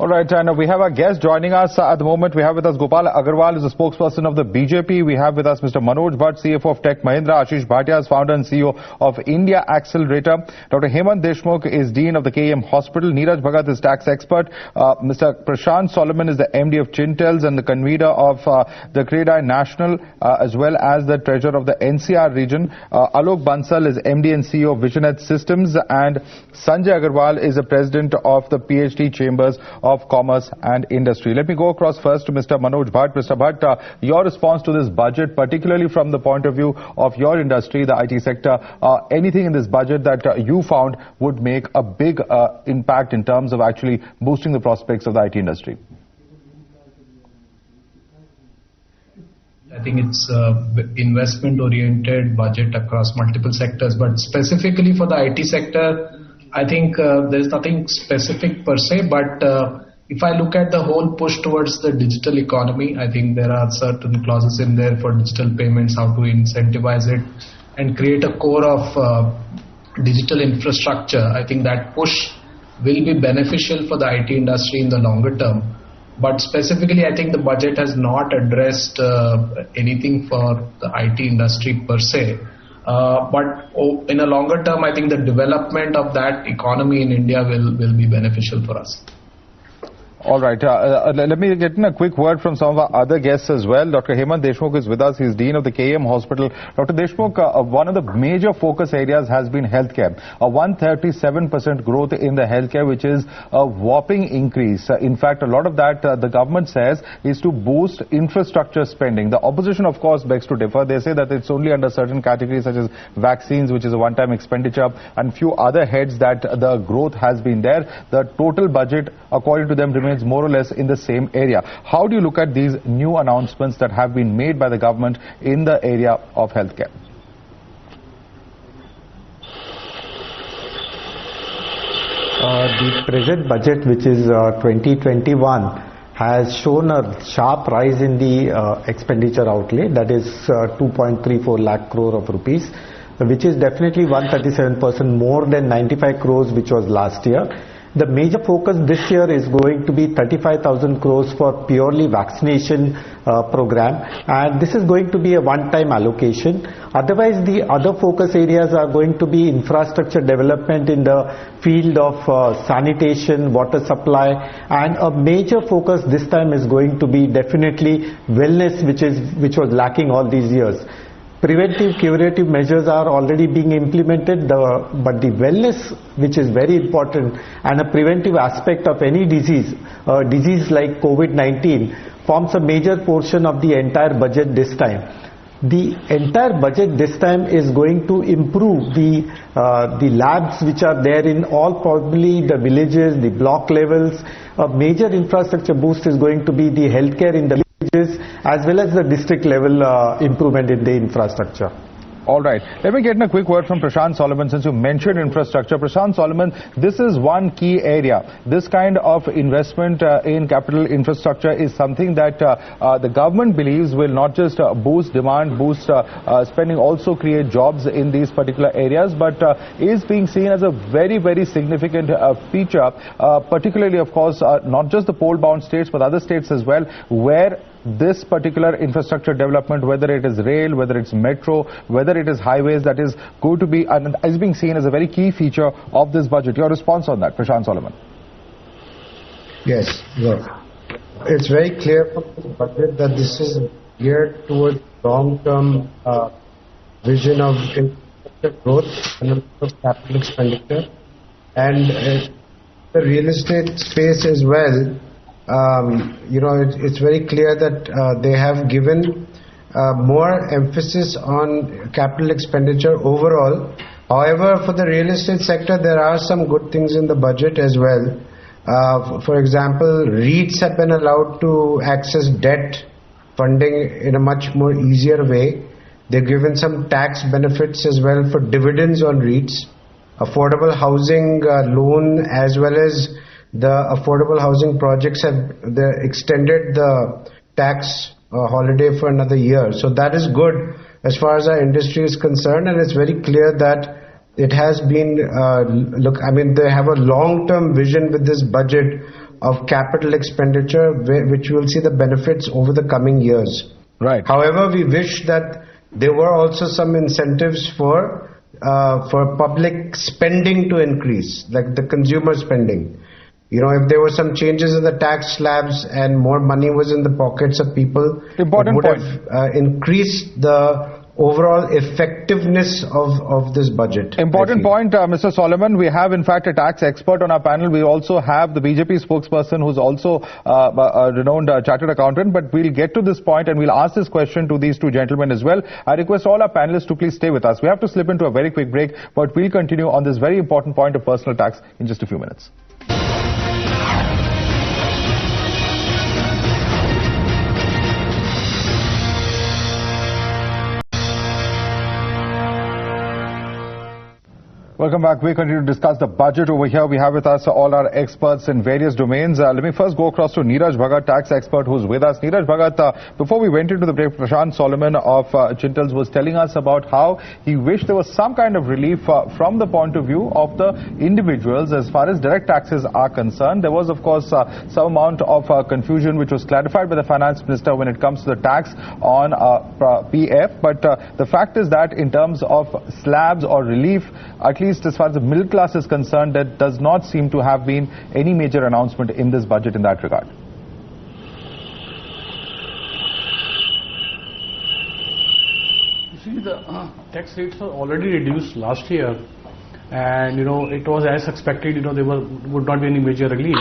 All right, and we have our guest joining us at the moment. We have with us Gopal Agarwal, who's the spokesperson of the BJP. We have with us Mr. Manoj Bhatt, CFO of Tech Mahindra. Ashish Bhatia is founder and CEO of India Accelerator. Dr. Hemant Deshmukh is Dean of the KEM Hospital. Neeraj Bhagat is tax expert. Mr. Prashant Solomon is the MD of Chintels and the convener of the CREDAI National, as well as the treasurer of the NCR region. Alok Bansal is MD and CEO of Visionet Systems. And Sanjay Agarwal is the president of the PhD Chambers of Commerce and Industry. Let me go across first to Mr. Manoj Bhatt. Mr. Bhatt, your response to this budget, particularly from the point of view of your industry, the IT sector, anything in this budget that you found would make a big impact in terms of actually boosting the prospects of the IT industry? I think it's investment-oriented budget across multiple sectors, but specifically for the IT sector, I think there's nothing specific per se, but if I look at the whole push towards the digital economy, I think there are certain clauses in there for digital payments, how to incentivize it and create a core of digital infrastructure. I think that push will be beneficial for the IT industry in the longer term. But specifically, I think the budget has not addressed anything for the IT industry per se. But in a longer term, I think the development of that economy in India will be beneficial for us. All right. Let me get in a quick word from some of our other guests as well. Dr. Hemant Deshmukh is with us. He's Dean of the KEM Hospital. Dr. Deshmukh, one of the major focus areas has been healthcare. A 137% growth in the healthcare, which is a whopping increase. In fact, a lot of that, the government says, is to boost infrastructure spending. The opposition, of course, begs to differ. They say that it's only under certain categories such as vaccines, which is a one-time expenditure, and few other heads that the growth has been there. The total budget, according to them, remains more or less in the same area. How do you look at these new announcements that have been made by the government in the area of healthcare? The present budget, which is 2021, has shown a sharp rise in the expenditure outlay, that is 2.34 lakh crore of rupees, which is definitely 137% more than 95 crores which was last year. The major focus this year is going to be 35,000 crores for purely vaccination program, and this is going to be a one-time allocation. Otherwise, the other focus areas are going to be infrastructure development in the field of sanitation, water supply, and a major focus this time is going to be definitely wellness, which was lacking all these years. Preventive, curative measures are already being implemented, but the wellness, which is very important, and a preventive aspect of any disease, like COVID-19, forms a major portion of the entire budget this time. The entire budget this time is going to improve the labs which are there in all, probably the villages, the block levels. A major infrastructure boost is going to be the healthcare in the as well as the district level improvement in the infrastructure. All right. Let me get in a quick word from Prashant Solomon, since you mentioned infrastructure. Prashant Solomon, this is one key area. This kind of investment in capital infrastructure is something that the government believes will not just boost demand, boost spending, also create jobs in these particular areas, but is being seen as a very, very significant feature, particularly, of course, not just the pole-bound states, but other states as well, where this particular infrastructure development, whether it is rail, whether it's metro, whether it is highways, that is going to be and is being seen as a very key feature of this budget. Your response on that, Prashant Solomon? Yes, it's very clear from the budget that this is geared towards long-term vision of infrastructure growth and of capital expenditure, and the real estate space as well. It's very clear that they have given more emphasis on capital expenditure overall. However, for the real estate sector, there are some good things in the budget as well. For example, REITs have been allowed to access debt funding in a much more easier way. They're given some tax benefits as well for dividends on REITs. Affordable housing loan as well as the affordable housing projects have extended the tax holiday for another year. So that is good as far as our industry is concerned, and it's very clear that it has been, they have a long-term vision with this budget of capital expenditure, which will see the benefits over the coming years. Right. However, we wish that there were also some incentives for public spending to increase, like the consumer spending. If there were some changes in the tax slabs and more money was in the pockets of people, it would have increased the overall effectiveness of this budget. Important point, Mr. Solomon. We have, in fact, a tax expert on our panel. We also have the BJP spokesperson who's also a renowned chartered accountant. But we'll get to this point and we'll ask this question to these two gentlemen as well. I request all our panelists to please stay with us. We have to slip into a very quick break, but we'll continue on this very important point of personal tax in just a few minutes. Welcome back. We continue to discuss the budget over here. We have with us all our experts in various domains. Let me first go across to Neeraj Bhagat, tax expert, who's with us. Neeraj Bhagat, before we went into the break, Prashant Solomon of Chintals was telling us about how he wished there was some kind of relief from the point of view of the individuals as far as direct taxes are concerned. There was, of course, some amount of confusion which was clarified by the finance minister when it comes to the tax on PF. But the fact is that in terms of slabs or relief, at least as far as the middle class is concerned, there does not seem to have been any major announcement in this budget in that regard. You see, the tax rates were already reduced last year, and it was as expected. There would not be any major relief,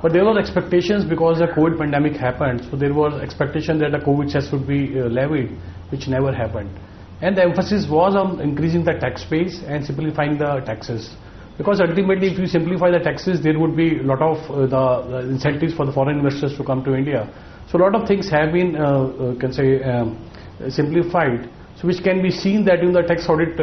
but there were expectations because the COVID pandemic happened. So there was expectation that the COVID cess would be levied, which never happened. And the emphasis was on increasing the tax base and simplifying the taxes. Because ultimately, if you simplify the taxes, there would be a lot of the incentives for the foreign investors to come to India. So a lot of things have been, simplified. So which can be seen that in the tax audit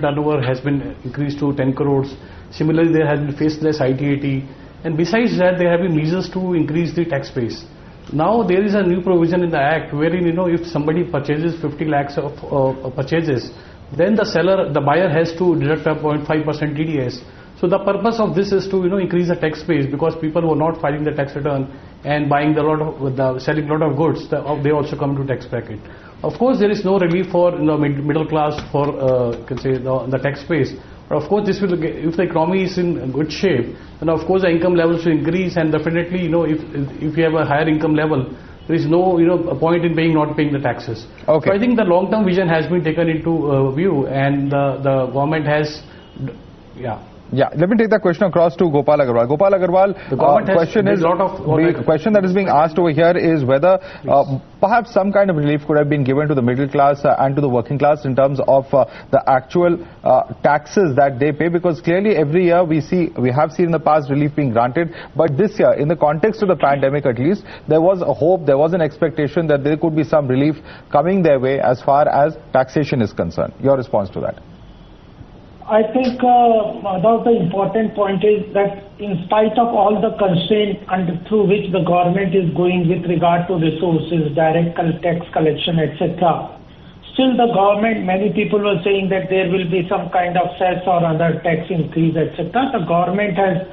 turnover has been increased to 10 crores. Similarly, there has been faceless IT-80. And besides that, there have been measures to increase the tax base. Now there is a new provision in the Act wherein, if somebody purchases 50 lakhs of purchases, then the buyer has to deduct a 0.5% TDS. So the purpose of this is to, increase the tax base, because people who are not filing the tax return and buying selling a lot of goods, they also come to tax bracket. Of course, there is no relief for middle class for the tax base. But of course, this will, if the economy is in good shape, then of course the income levels will increase, and definitely, if you have a higher income level, there is no, point in not paying the taxes. Okay. So I think the long-term vision has been taken into view, and the government has, Yeah, let me take that question across to Gopal Agarwal. Gopal Agarwal, the question that is being asked over here is whether perhaps some kind of relief could have been given to the middle class and to the working class in terms of the actual taxes that they pay, because clearly every year we have seen in the past relief being granted, but this year, in the context of the pandemic at least, there was a hope, there was an expectation that there could be some relief coming their way as far as taxation is concerned. Your response to that? I think one of the important point is that in spite of all the constraints through which the government is going with regard to resources, direct tax collection, etc., still the government, many people were saying that there will be some kind of cess or other tax increase, etc. The government has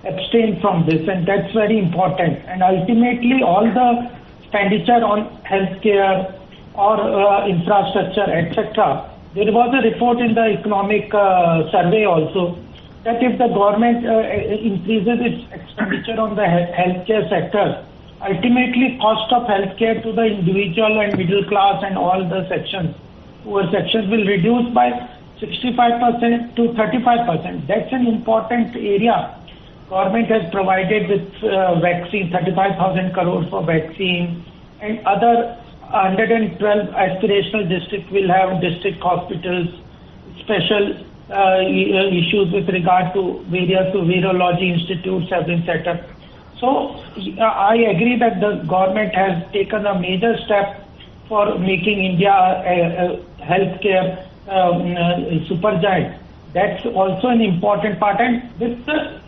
abstained from this, and that's very important. And ultimately, all the expenditure on healthcare or infrastructure, etc., there was a report in the economic survey also that if the government increases its expenditure on the healthcare sector, ultimately cost of healthcare to the individual and middle class and all the poor sections will reduce by 65% to 35%. That's an important area. Government has provided with vaccine, 35,000 crores for vaccine, and other 112 aspirational districts will have district hospitals, special issues with regard to various virology institutes have been set up. So I agree that the government has taken a major step for making India a healthcare supergiant. That's also an important part. And with the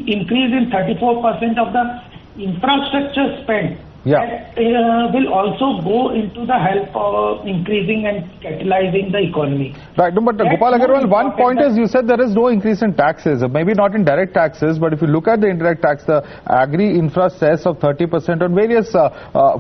increase in 34% of the infrastructure spend, that will also go into the help of increasing and catalyzing the economy. Right, no, but Gopal Agarwal, one point is you said there is no increase in taxes, maybe not in direct taxes, but if you look at the indirect tax, the agri-infra cess of 30% on various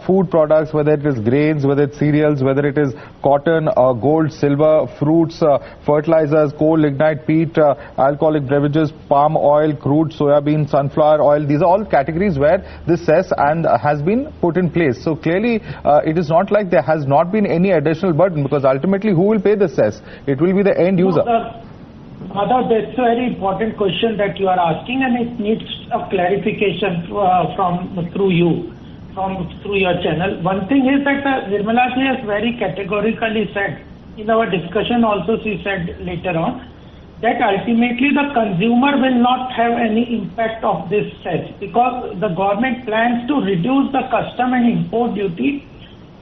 food products, whether it is grains, whether it's cereals, whether it is cotton, gold, silver, fruits, fertilizers, coal, lignite, peat, alcoholic beverages, palm oil, crude, soybean, sunflower oil. These are all categories where this cess and has been put in place. So clearly it is not like there has not been any additional burden, because ultimately who will pay the cess? It will be the end user. Madhav, that's a very important question that you are asking, and it needs a clarification through your channel. One thing is that Nirmala ji has very categorically said, in our discussion also she said later on, that ultimately the consumer will not have any impact of this cess, because the government plans to reduce the custom and import duty,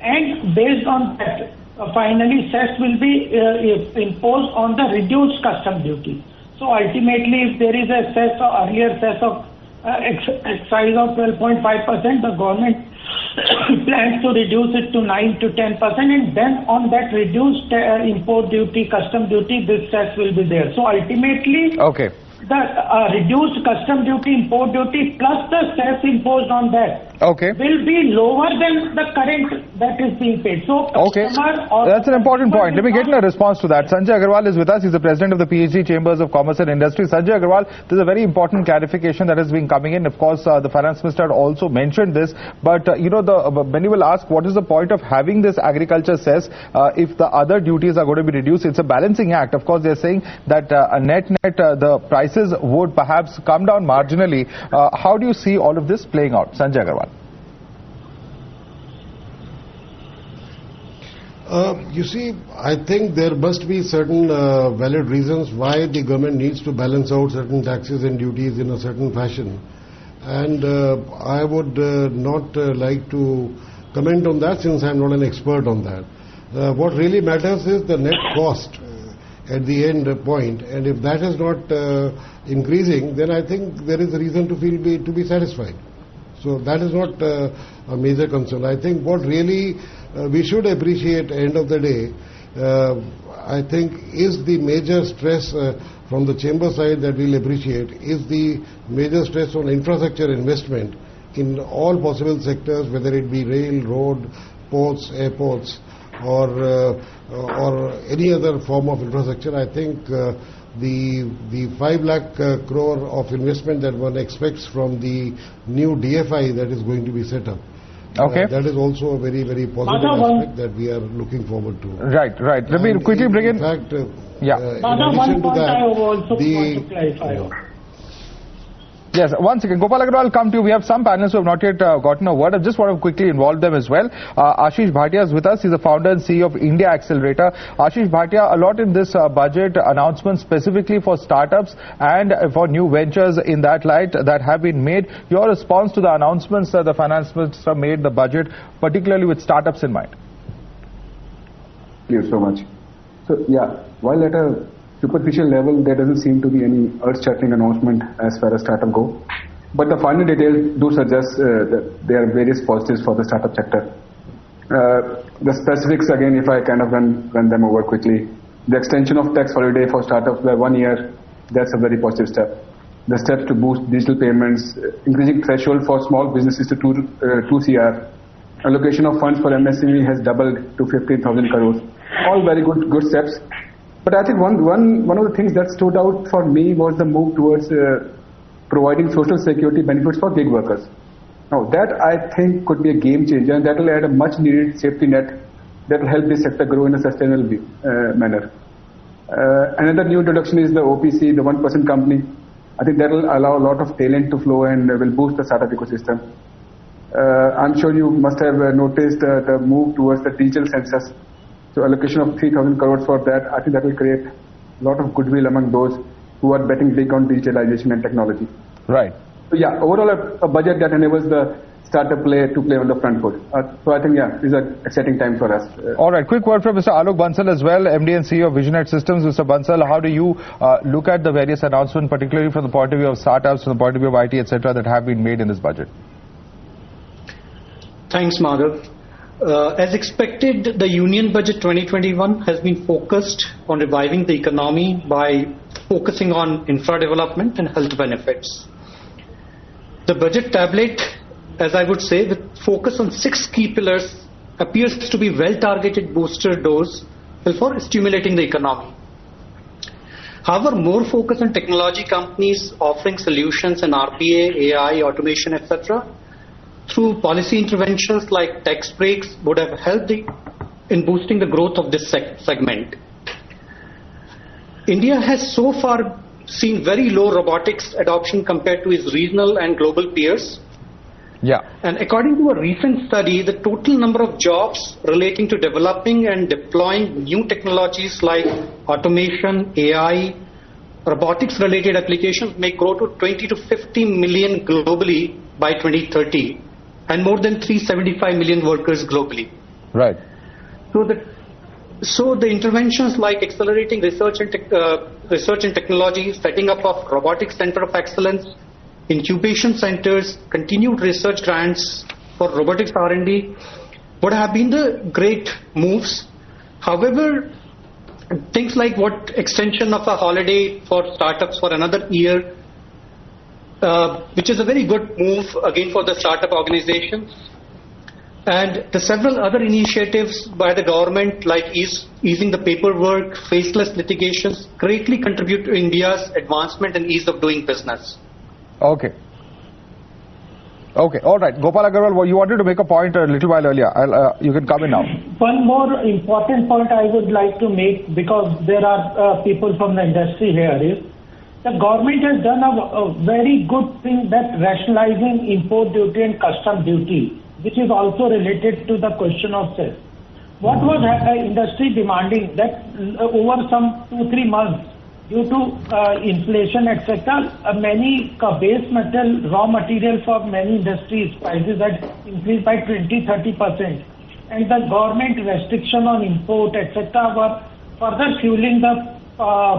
and based on that, finally cess will be imposed on the reduced custom duty. So ultimately, if there is a cess or earlier cess of excise of 12.5%, the government plans to reduce it to 9 to 10%, and then on that reduced import duty, custom duty, this cess will be there. So ultimately, the reduced custom duty, import duty plus the cess imposed on that will be lower than the current that is being paid. So that's an important point. Let me get a response to that. Sanjay Agarwal is with us. He's the president of the PhD Chambers of Commerce and Industry. Sanjay Agarwal, there's a very important clarification that has been coming in. Of course, the finance minister had also mentioned this, but many will ask, what is the point of having this agriculture cess if the other duties are going to be reduced? It's a balancing act. Of course, they're saying that net the prices would perhaps come down marginally. How do you see all of this playing out? Sanjay Agarwal. You see, I think there must be certain valid reasons why the government needs to balance out certain taxes and duties in a certain fashion. And I would not like to comment on that, since I'm not an expert on that. What really matters is the net cost at the end point, and if that is not increasing, then I think there is a reason to to be satisfied. So that is not a major concern. I think what really we should appreciate at the end of the day, I think, is the major stress from the chamber side that we'll appreciate, is the major stress on infrastructure investment in all possible sectors, whether it be rail, road, ports, airports, or any other form of infrastructure. I think the 5 lakh crore of investment that one expects from the new DFI that is going to be set up, that is also a very, very positive aspect that we are looking forward to. Right. Let me quickly bring in. In fact, in addition to that, I also want to clarify. Yes, once again, Gopal Agarwal, I'll come to you. We have some panelists who have not yet gotten a word. I just want to quickly involve them as well. Ashish Bhatia is with us. He's the founder and CEO of India Accelerator. Ashish Bhatia, a lot in this budget announcement specifically for startups and for new ventures in that light that have been made. Your response to the announcements that the finance minister made, the budget, particularly with startups in mind? Thank you so much. So, yeah, while at a superficial level, there doesn't seem to be any earth-shattering announcement as far as startup go. But the final details do suggest that there are various positives for the startup sector. The specifics, again, if I kind of run them over quickly. The extension of tax holiday for startups by 1 year, that's a very positive step. The steps to boost digital payments, increasing threshold for small businesses to 2 CR. Allocation of funds for MSME has doubled to 15,000 crores. All very good steps. But I think one of the things that stood out for me was the move towards providing social security benefits for gig workers. Now that I think could be a game changer, and that will add a much needed safety net that will help this sector grow in a sustainable manner. Another new introduction is the OPC, the 1% company. I think that will allow a lot of talent to flow and will boost the startup ecosystem. I'm sure you must have noticed the move towards the digital census. So allocation of 3,000 crores for that, I think that will create a lot of goodwill among those who are betting big on digitalization and technology. Right. So yeah, overall a budget that enables the startup to play on the front foot. So I think, yeah, this is an exciting time for us. All right, quick word from Mr. Alok Bansal as well, MD and CEO of Visionet Systems. Mr. Bansal, how do you look at the various announcements, particularly from the point of view of startups, from the point of view of IT, etc., that have been made in this budget? Thanks, Madhav. As expected, the Union Budget 2021 has been focused on reviving the economy by focusing on infra development and health benefits. The budget tablet, as I would say, with focus on 6 key pillars, appears to be well-targeted booster dose for stimulating the economy. However, more focus on technology companies offering solutions in RPA, AI, automation, etc., through policy interventions like tax breaks would have helped in boosting the growth of this segment. India has so far seen very low robotics adoption compared to its regional and global peers. Yeah. And according to a recent study, the total number of jobs relating to developing and deploying new technologies like automation, AI, robotics related applications may grow to 20 to 50 million globally by 2030 and more than 375 million workers globally. Right. So the interventions like accelerating research and technology, setting up of robotics center of excellence, incubation centers, continued research grants for robotics R&D would have been the great moves. However, things like what extension of a holiday for startups for another year, which is a very good move again for the startup organizations, and the several other initiatives by the government like easing the paperwork, faceless litigations greatly contribute to India's advancement and ease of doing business. Okay. Okay, all right. Gopal Agarwal, you wanted to make a point a little while earlier. You can come in now. One more important point I would like to make, because there are people from the industry here, is the government has done a very good thing, that rationalizing import duty and custom duty, which is also related to the question of cess. What was industry demanding that over some 2-3 months, due to inflation, etc., many base metal, raw materials for many industries prices had increased by 20-30%, and the government restriction on import, etc., were further fueling the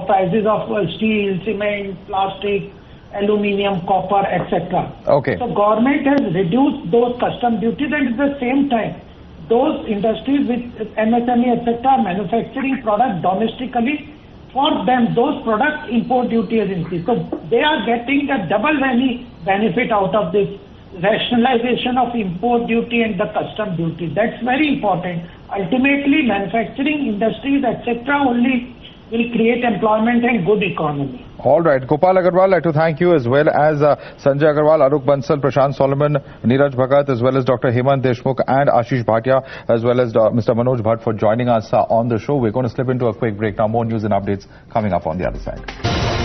prices of steel, cement, plastic, aluminium, copper, etc. Okay. So government has reduced those custom duties, and at the same time, those industries with MSME, etc., manufacturing products domestically, for them, those products import duty has increased. So they are getting a double benefit out of this rationalization of import duty and the custom duty. That's very important. Ultimately, manufacturing industries, etc., only will create employment and good economy. All right. Gopal Agarwal, I'd like to thank you, as well as Sanjay Agarwal, Aruk Bansal, Prashant Solomon, Neeraj Bhagat, as well as Dr. Hemant Deshmukh and Ashish Bhatia, as well as Mr. Manoj Bhatt for joining us on the show. We're going to slip into a quick break now. More news and updates coming up on the other side.